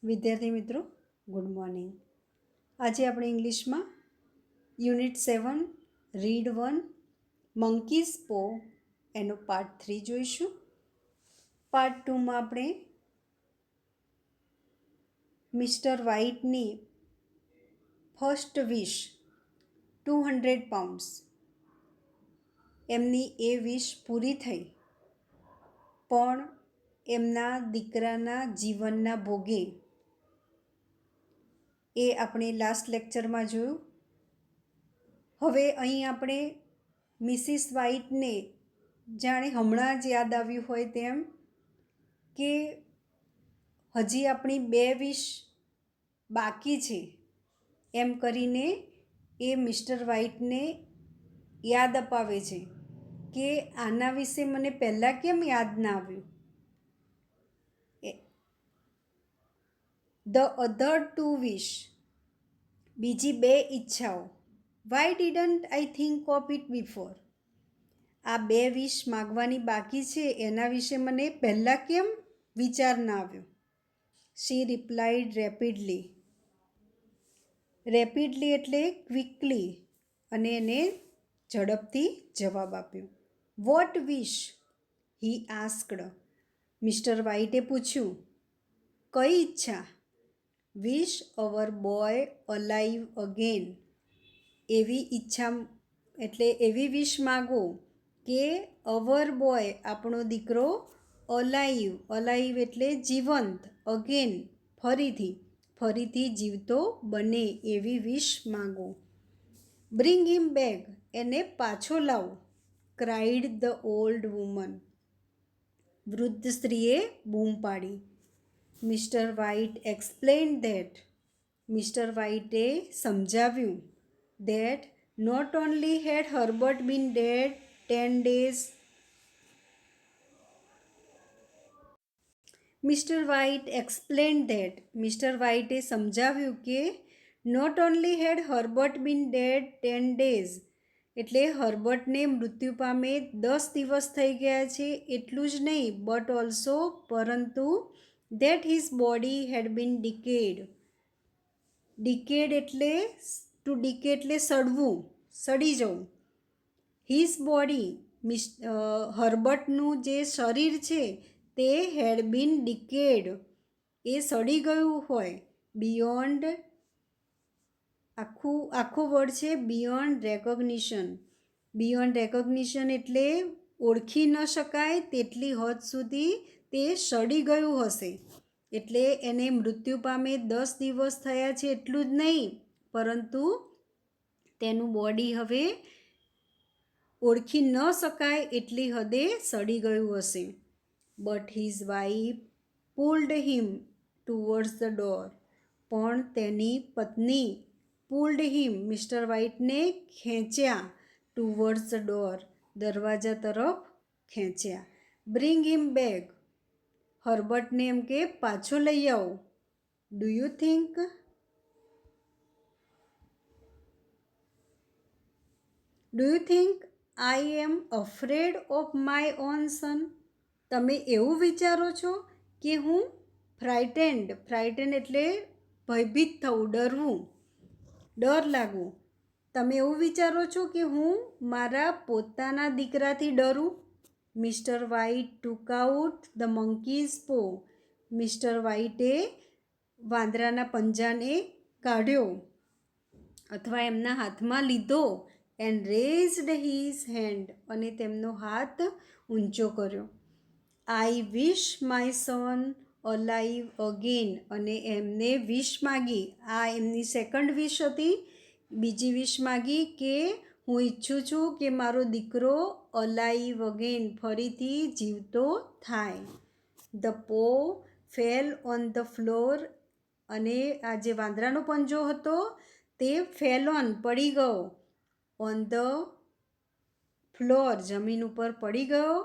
વિદ્યાર્થી મિત્રો, good morning. આજે આપણે ઇંગ્લિશમાં યુનિટ 7 રીડ 1 મંકીઝ પો એનો પાર્ટ 3 જોઈશું. પાર્ટ 2માં આપણે મિસ્ટર વ્હાઇટની ફર્સ્ટ વિશ 200 પાઉન્ડ્સ એમની એ વિશ પૂરી થઈ, પણ એમના દીકરાના જીવનના ભોગે એ આપણે લાસ્ટ લેક્ચરમાં જોયું. હવે અહીં આપણે મિસિસ વ્હાઇટને જાણે હમણાં જ યાદ આવ્યું હોય તેમ કે હજી આપણી 2 વિશ બાકી છે એમ કરીને એ મિસ્ટર વ્હાઇટને યાદ અપાવે છે કે આના વિશે મને પહેલાં કેમ યાદ ના આવ્યું. ધ અધર 2 વિશ, બીજી 2 ઈચ્છાઓ. Why didn't I think of it before. આ 2 વિશ માગવાની બાકી છે એના વિશે મને પહેલાં કેમ વિચાર ના આવ્યો. શી રિપ્લાઇડ રેપિડલી. રેપિડલી એટલે ક્વિકલી, અને એને ઝડપથી જવાબ આપ્યો. વોટ વિશ? હી આસ્કડ. મિસ્ટર વ્હાઇટે પૂછ્યું, કઈ ઈચ્છા? વિશ અવર બોય અલાઇવ અગેન. એવી ઈચ્છા એટલે એવી વિશ માગો કે અવર બોય આપણો દીકરો અલાઇવ, અલાઇવ એટલે જીવંત, અગેન ફરીથી જીવતો બને એવી વિશ માગો. બ્રિંગ હિમ બેક, એને પાછો લાવો. Cried the old woman. વૃદ્ધ સ્ત્રીએ બૂમ પાડી. Mister White explained that. Mister વ્હાઇટે સમજાવ્યું that not only had Herbert been dead 10 days. Mr. White explained that. Mr. White સમજાવ્યું કે not only had Herbert been dead 10 days, એટલે હર્બર્ટને મૃત્યુ પામે 10 દિવસ થઈ ગયા છે એટલું જ નહીં, બટ ઓલ્સો પરંતુ that his body had been decayed. Decade એટલે ટુ ડીકે એટલે સડવું, સડી જવું. હિઝ બોડી, હર્બર્ટનું જે શરીર છે તે હેડ બીન ડિકેડ, એ સડી ગયું હોય. બિયોન્ડ, આખું વર્ડ છે બિયોન્ડ રેકોગ્નિશન. બિયોન્ડ રેકોગ્નિશન એટલે ઓળખી ન શકાય તેટલી હદ સુધી તે સડી ગયું હશે. એટલે એને મૃત્યુ પામે 10 દિવસ થયા છે એટલું જ નહીં, પરંતુ તેનું બોડી હવે ઓળખી ન શકાય એટલી હદે સડી ગયું હશે. But his wife pulled him towards the door. પણ તેની પત્ની પુલ્ડ હિમ, મિસ્ટર વ્હાઇટને ખેંચ્યા, ટુવર્ડ્સ ધ ડોર, દરવાજા તરફ ખેંચ્યા. બ્રિંગ હિમ બેક. હર્બર્ટને એમ કે પાછો લઈ આવો. Do you think I am afraid of my own son? તમે એવું વિચારો છો કે હું ફ્રાઇટેન્ડ એટલે ભયભીત થવું, ડરવું, ડર લાગવું. તમે એવું વિચારો છો કે હું મારા પોતાના દીકરાથી ડરું? Mister White took out the monkey's paw. Mister વ્હાઇટે વાંદરાના પંજાને કાઢ્યો અથવા એમના હાથમાં લીધો. એન્ડ રેઝડ હિઝ હેન્ડ, અને તેમનો હાથ ઊંચો કર્યો. આઈ વિશ માય સન અલાઇવ અગેન, અને એમને વિશ માગી. આ એમની સેકન્ડ વિશ હતી. બીજી વિશ માગી કે હું ઈચ્છું છું કે મારો દીકરો અલાઇવ અગેન, ફરીથી જીવતો થાય. ધ પો ફેલ ઓન ધ ફ્લોર, અને આ જે વાંદરાનો પંજો હતો તે ફેલ ઓન, પડી ગયો. ઓન ધ ફ્લોર, જમીન ઉપર પડી ગયો.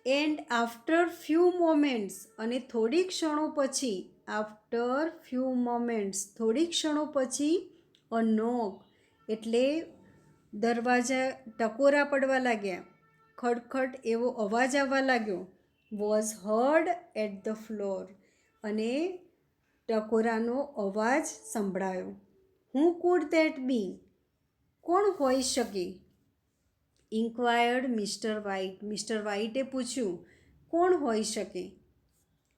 એન્ડ આફ્ટર ફ્યુ મોમેન્ટ્સ, અને થોડી ક્ષણો પછી, આફ્ટર ફ્યુ મોમેન્ટ્સ થોડી ક્ષણો પછી, અ નોક એટલે દરવાજા ટકોરા પડવા લાગ્યા, ખડખડ એવો અવાજ આવવા લાગ્યો. Was heard at the floor, અને ટકોરાનો અવાજ સંભળાયો. હુ કુડ ધેટ બી? કોણ હોઈ શકે? Inquired mister White. મિસ્ટર વ્હાઇટે પૂછ્યું, કોણ હોઈ શકે?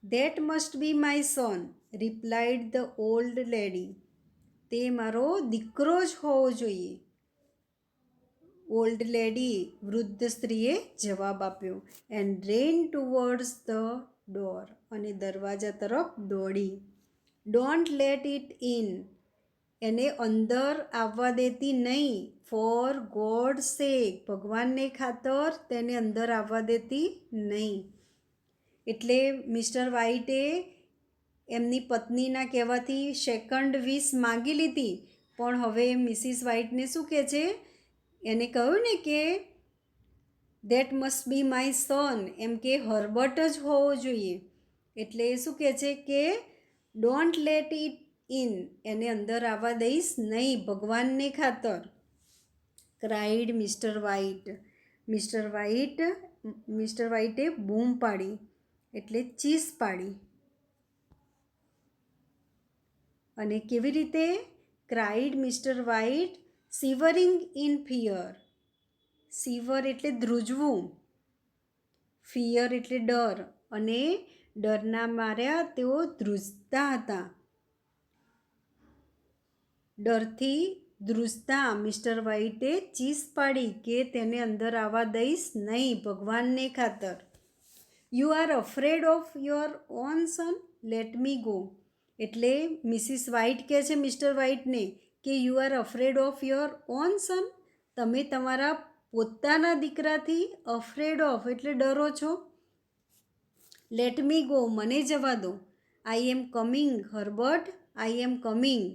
That must be my son, replied the old lady. તે મારો દીકરો જ હોવો જોઈએ. ઓલ્ડ લેડી, વૃદ્ધ સ્ત્રીએ જવાબ આપ્યો. And rain towards the door. અને દરવાજા તરફ દોડી. Don't let it in. એને અંદર આવવા દેતી નહીં. ફોર ગોડ સેક. ભગવાનને ખાતર તેને અંદર આવવા દેતી નહીં. એટલે મિસ્ટર વ્હાઇટે એમની પત્નીના કહેવાથી સેકન્ડ વિશ માગી લીધી. પણ હવે મિસિસ વ્હાઇટને શું કહે છે? એને કહ્યું ને કે that must be my son, એમ કે હર્બર્ટ જ હોવો જોઈએ. એટલે શું કહે છે કે ડોન્ટ લેટ ઇટ ઇન. એને અંદર આવવા દઈશ નહીં ભગવાનને ખાતર. Cried Mister White. મિસ્ટર વ્હાઇટે બૂમ પાડી, એટલે ચીસ પાડી. અને કેવી રીતે? Cried Mister White shivering in fear. Shiver એટલે ધ્રુજવું, ફિયર એટલે ડર, અને ડરના માર્યા તેઓ ધ્રુજતા હતા. ડરથી ધ્રુજતા મિસ્ટર વ્હાઇટે ચીસ પાડી કે તેને અંદર આવવા દઈશ નહીં ભગવાનને ખાતર. You are afraid of your own son, let me go. એટલે મિસિસ વ્હાઇટ કહે છે મિસ્ટર વ્હાઇટને કે you are afraid of your own son. તમે તમારા પોતાના દીકરાથી અફ્રેડ ઓફ એટલે ડરો છો. લેટ મી ગો, મને જવા દો. I am coming Herbert, I am coming.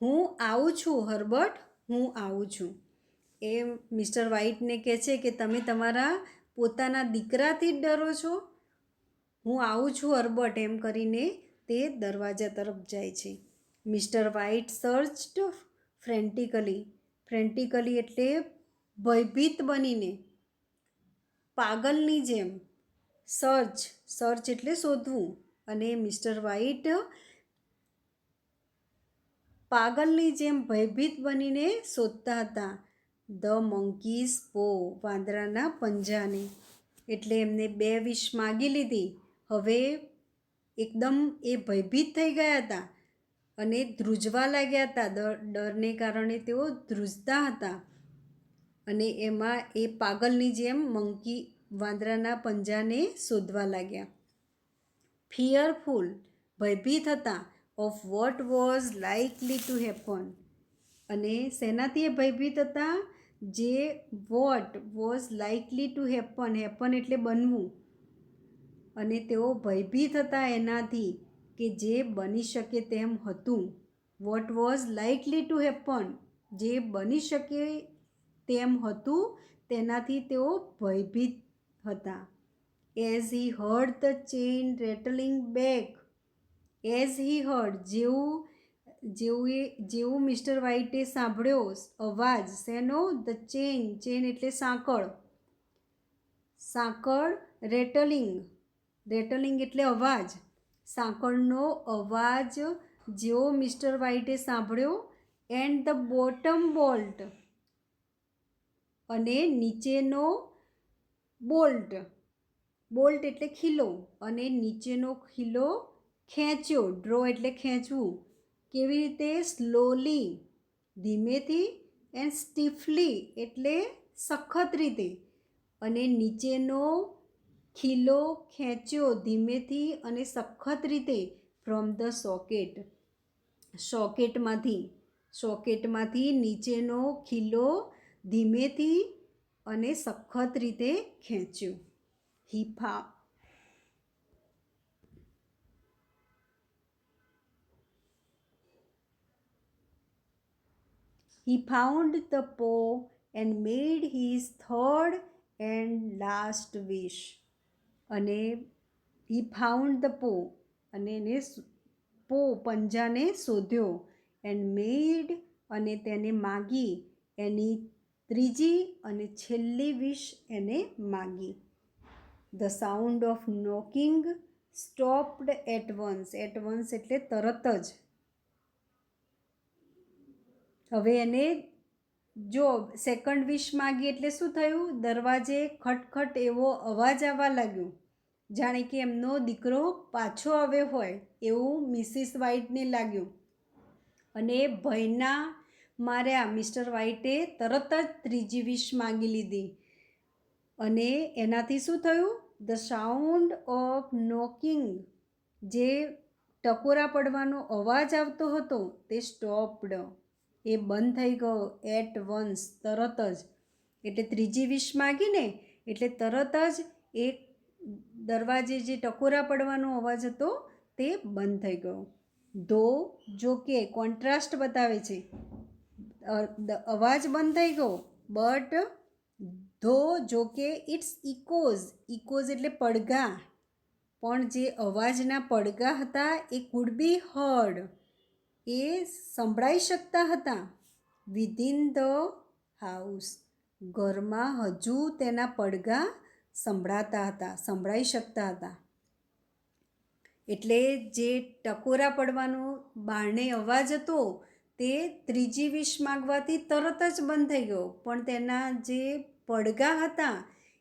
હું આવું છું હર્બર્ટ, હું આવું છું. એ મિસ્ટર વ્હાઇટને કહે છે કે તમે તમારા પોતાના દીકરાથી જ ડરો છો. હું આવું છું હર્બર્ટ, એમ કરીને તે દરવાજા તરફ જાય છે. Mr White સર્ચડ ફ્રેન્ટિકલી. ફ્રેન્ટિકલી એટલે ભયભીત બનીને, પાગલની જેમ. સર્ચ એટલે શોધવું. અને મિસ્ટર વ્હાઇટ પાગલની જેમ ભયભીત બનીને શોધતા હતા. ધ મંકીઝ પો. વાંદરાના પંજાને. એટલે એમને 2 વિશ માગી લીધી. હવે એકદમ એ ભયભીત થઈ ગયા હતા અને ધ્રુજવા લાગ્યા હતા. ડરને કારણે તેઓ ધ્રુજતા હતા. અને એમાં એ પાગલની જેમ વાંદરાના પંજાને શોધવા લાગ્યા. ફિયરફુલ, ભયભીત હતા. Of what was likely to happen. અને શેનાથી એ ભયભીત હતા? જે vote was likely to happen. Happen એટલે બનવું. અને તેઓ ભયભીત હતા એનાથી કે જે બની શકે તેમ હતું. What was likely to happen. જે બની શકે તેમ હતું તેનાથી તેઓ ભયભીત હતા. As he heard the chain rattling back. As he heard, જેવું મિસ્ટર વ્હાઇટે સાંભળ્યો અવાજ શેનો? The chain. ચેઇન એટલે સાંકળ. રેટલિંગ એટલે અવાજ. સાંકળનો અવાજ જેવો મિસ્ટર વ્હાઇટે સાંભળ્યો. And the bottom bolt. અને નીચેનો બોલ્ટ. બોલ્ટ એટલે ખીલો. અને નીચેનો ખીલો ખેંચ્યો. ડ્રો એટલે ખેંચવું. કેવી રીતે? સ્લોલી, ધીમેથી. એન્ડ સ્ટીફલી એટલે સખત રીતે. અને નીચેનો ખીલો ખેંચ્યો ધીમેથી અને સખત રીતે. From the socket. સોકેટમાંથી નીચેનો ખીલો ધીમેથી અને સખત રીતે ખેંચ્યો. He found the paw and made his third and last wish. અને he found the paw. અને એને પંજાને શોધ્યો. and made અને તેને માગી. એની ત્રીજી અને છેલ્લી વિશ એને માગી. The sound of knocking stopped at once. At once એટલે તરત જ. હવે એને જો સેકન્ડ વિશ માગી એટલે શું થયું? દરવાજે ખટખટ એવો અવાજ આવવા લાગ્યો, જાણે કે એમનો દીકરો પાછો આવ્યો હોય એવું મિસિસ વ્હાઇટને લાગ્યું. અને ભયના માર્યા મિસ્ટર વ્હાઇટે તરત જ ત્રીજી વિશ માગી લીધી. અને એનાથી શું થયું? ધ સાઉન્ડ ઓફ નોકિંગ, જે ટકોરા પડવાનો અવાજ આવતો હતો તે સ્ટોપ્ડ, એ બંધ થઈ ગયો. એટ વન્સ, તરત જ. એટલે ત્રીજી વિશ માગીને એટલે તરત જ એ દરવાજે જે ટકોરા પડવાનો અવાજ હતો તે બંધ થઈ ગયો. ધો, જો કે, કોન્ટ્રાસ્ટ બતાવે છે. અવાજ બંધ થઈ ગયો, બટ ધો, જો કે, ઇટ્સ ઇકોઝ. ઇકોઝ એટલે પડઘા, પણ જે અવાજના પડઘા હતા એ કુડ બી હર્ડ, એ સંભળાઈ શકતા હતા. વિધિન ધ હાઉસ, ઘરમાં હજુ તેના પડઘા સંભળાતા હતા, સંભળાઈ શકતા હતા. એટલે જે ટકોરા પડવાનો બારણે અવાજ હતો તે ત્રીજી વિશ માગવાથી તરત જ બંધ થઈ ગયો, પણ તેના જે પડઘા હતા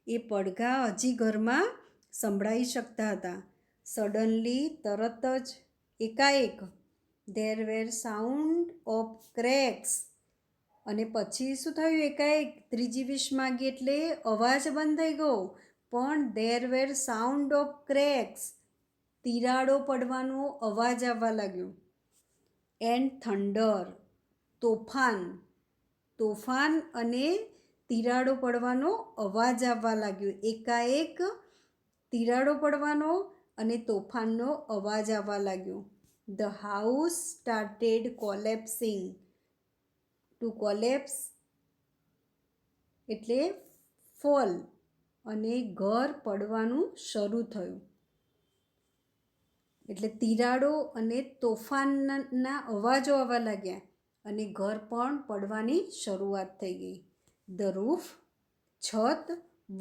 એ પડઘા હજી ઘરમાં સંભળાઈ શકતા હતા. સડનલી, તરત જ, એકાએક, there were sound of cracks. અને પછી શું થયું? એકાએક ત્રીજી વિશ માગી એટલે અવાજ બંધ થઈ ગયો, પણ there were sound of cracks, તિરાડો પડવાનો અવાજ આવવા લાગ્યો. એન્ડ થંડર, તોફાન, તોફાન અને તિરાડો પડવાનો અવાજ આવવા લાગ્યો. એકાએક તિરાડો પડવાનો અને તોફાનનો અવાજ આવવા લાગ્યો. The house started collapsing. To collapse એટલે ફોલ, અને ઘર પડવાનું શરૂ થયું. એટલે તિરાડો અને તોફાનના અવાજો આવવા લાગ્યા અને ઘર પણ પડવાની શરૂઆત થઈ ગઈ. ધ રૂફ, છત,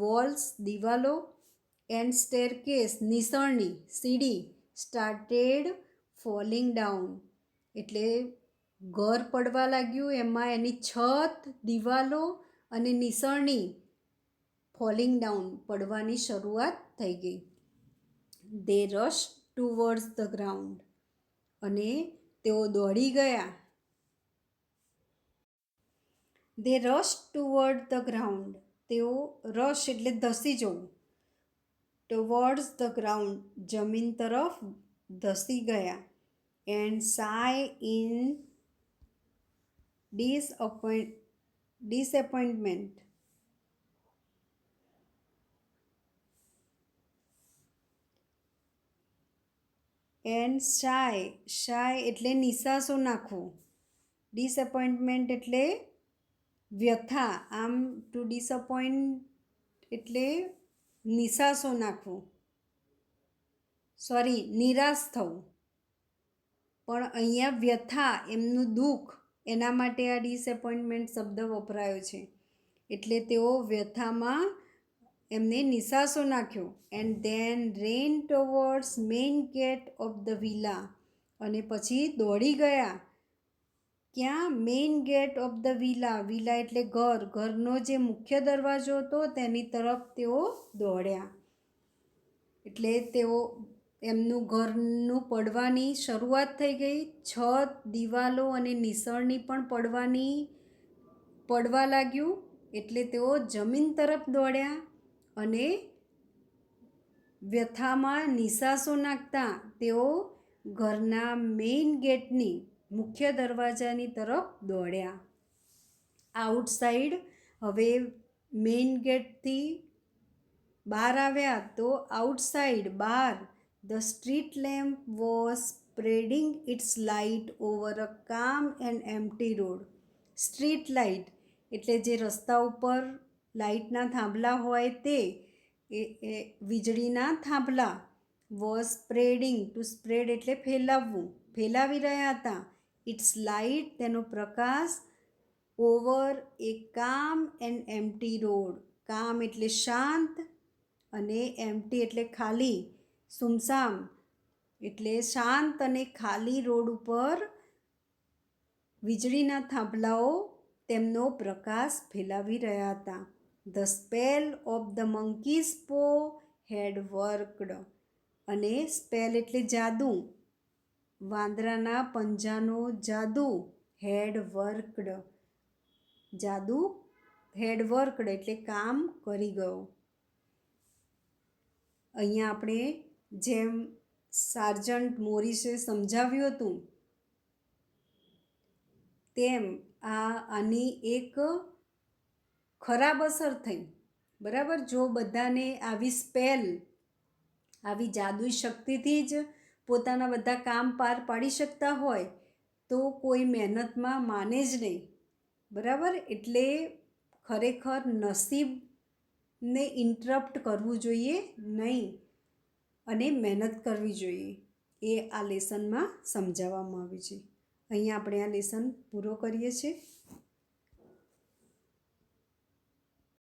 વોલ્સ, દિવાલો, એન્ડ સ્ટેરકેસ, નિસરણી, સીડી, સ્ટાર્ટેડ ફોલિંગ ડાઉન. એટલે ઘર પડવા લાગ્યું, એમાં એની છત, દિવાલો અને નિસરણી ફોલિંગ ડાઉન, પડવાની શરૂઆત થઈ ગઈ. દે રશ ટુવર્ડ્સ ધ ગ્રાઉન્ડ. અને તેઓ દોડી ગયા. દે રશ ટુવર્ડ ધ ગ્રાઉન્ડ. તેઓ રશ એટલે ધસી જવું. ટુવર્ડ્સ ધ ગ્રાઉન્ડ, જમીન તરફ ધસી ગયા. And sigh in disappointment. And sigh, sigh એટલે નિસાસો નાખવો. ડિસએપોઇન્ટમેન્ટ એટલે વ્યથા. આમ ટુ ડિસઅપોઇન્ટ એટલે નિસાસો નાખવો, સોરી, નિરાશ થવું. પણ અહીંયા વ્યથા, એમનું દુઃખ, એના માટે આ ડિસએપોઇન્ટમેન્ટ શબ્દ વપરાયો છે. એટલે તેઓ વ્યથામાં એમને નિસાસો નાખ્યો. And then ran towards main gate of the villa. અને પછી દોડી ગયા. ક્યાં? Main gate of the villa. Villa એટલે ઘર. ઘરનો જે મુખ્ય દરવાજો હતો તેની તરફ તેઓ દોડ્યા. એટલે તેઓ એમનું ઘરનું પડવાની શરૂઆત થઈ ગઈ. છત, દિવાલો અને નિસરણી પણ પડવા લાગ્યું. એટલે તેઓ જમીન તરફ દોડ્યા અને વ્યથામાં નિસાસો નાખતા તેઓ ઘરના મેઇન ગેટની, મુખ્ય દરવાજાની તરફ દોડ્યા. આઉટસાઇડ, હવે મેઇન ગેટથી બહાર આવ્યા તો આઉટસાઇડ, બહાર, the street lamp was spreading its light over a calm and empty road. Street light એટલે જે રસ્તા ઉપર લાઇટના થાંભલા હોય તે, એ વીજળીના થાંભલા. વોઝ સ્પ્રેડિંગ, ટુ સ્પ્રેડ એટલે ફેલાવવું, ફેલાવી રહ્યા હતા. ઇટ્સ લાઇટ, તેનો પ્રકાશ, ઓવર એ કામ એન્ડ એમ્પ્ટી રોડ. કામ એટલે શાંત અને એમ્પ્ટી એટલે ખાલી, સુમસામ એટલે શાંત અને ખાલી રોડ ઉપર વીજળીના થાંભલાઓ તેમનો પ્રકાશ ફેલાવી રહ્યા હતા. The spell of the monkey's પો હેડ વર્કડ. અને સ્પેલ એટલે જાદુ, વાંદરાના પંજાનો જાદુ હેડ વર્કડ. જાદુ હેડ વર્કડ એટલે કામ કરી ગયો. અહીંયા આપણે જેમ સાર્જન્ટ મોરિસે સમજાવ્યું હતું તેમ આની એક ખરાબ અસર થઈ. બરાબર, જો બધાને આવી સ્પેલ, આવી જાદુઈ શક્તિથી જ પોતાના બધા કામ પાર પાડી શકતા હોય તો કોઈ મહેનતમાં માને જ નહીં. બરાબર, એટલે ખરેખર નસીબને ઇન્ટરપ્ટ કરવું જોઈએ નહીં અને મહેનત કરવી જોઈએ. એ આ લેસનમાં સમજાવવામાં આવ્યું છે. અહીંયા આપણે આ લેસન પૂરો કરીએ છીએ.